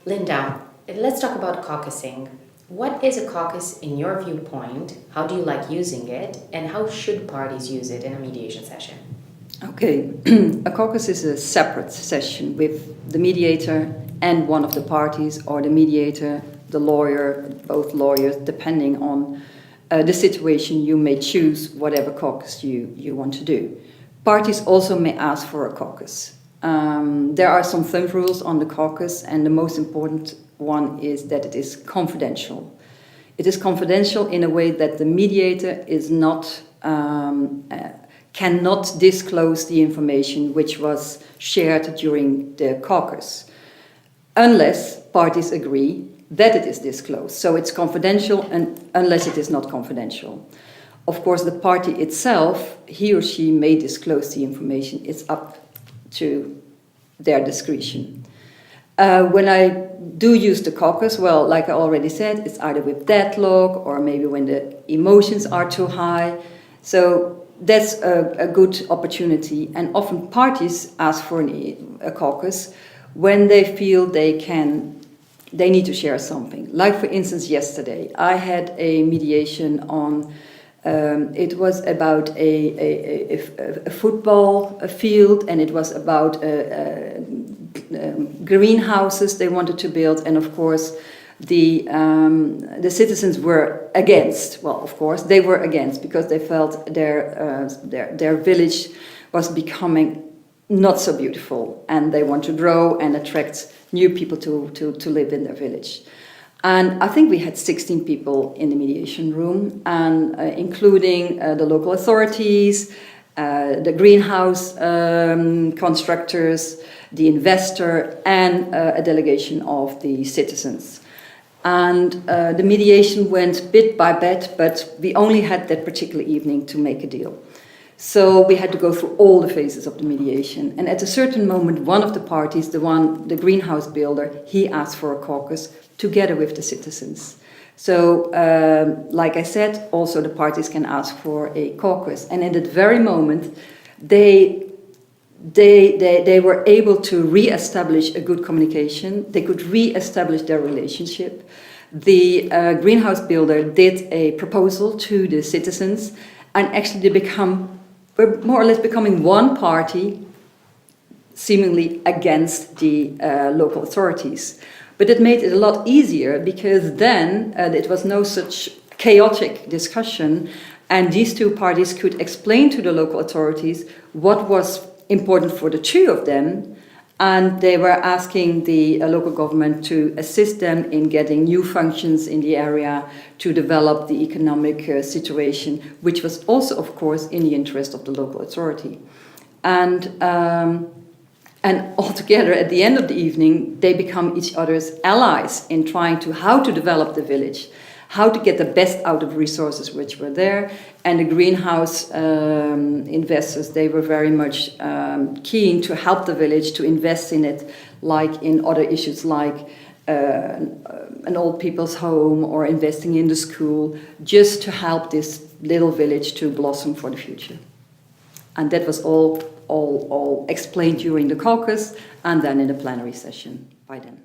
Linda, let's talk about caucusing. What is a caucus in your viewpoint? How do you like using it? And how should parties use it in a mediation session? Okay, a caucus is a separate session with the mediator and one of the parties, or the mediator, the lawyer, both lawyers, depending on the situation. You may choose whatever caucus you want to do. Parties also may ask for a caucus. There are some thumb rules on the caucus, and the most important one is that it is confidential. It is confidential in a way that the mediator is not cannot disclose the information which was shared during the caucus, unless parties agree that it is disclosed. So it's confidential, and unless it is not confidential. Of course, the party itself, he or she may disclose the information. It's up to their discretion. When I do use the caucus, well, like I already said, it's either with deadlock or maybe when the emotions are too high. So that's a good opportunity, and often parties ask for a caucus when they feel they need to share something. Like, for instance, yesterday I had a mediation on it was about a football field, and it was about greenhouses they wanted to build, and of course the citizens were against. Well, of course they were against, because they felt their village was becoming not so beautiful, and they want to grow and attract new people to live in their village. And I think we had 16 people in the mediation room, and including the local authorities, the greenhouse constructors, the investor, and a delegation of the citizens. And the mediation went bit by bit, but we only had that particular evening to make a deal. So we had to go through all the phases of the mediation. And at a certain moment, one of the parties, the greenhouse builder, he asked for a caucus together with the citizens. So, like I said, also the parties can ask for a caucus. And in that very moment, they were able to re-establish a good communication. They could re-establish their relationship. The greenhouse builder did a proposal to the citizens, and actually were more or less becoming one party, seemingly against the local authorities. But it made it a lot easier, because then it was no such chaotic discussion, and these two parties could explain to the local authorities what was important for the two of them, and they were asking the local government to assist them in getting new functions in the area, to develop the economic situation, which was also, of course, in the interest of the local authority. And altogether, at the end of the evening, they become each other's allies in trying to how to develop the village, how to get the best out of resources which were there. And the greenhouse investors, they were very much keen to help the village, to invest in it, like in other issues like an old people's home or investing in the school, just to help this little village to blossom for the future. And that was all explained during the caucus and then in the plenary session by them.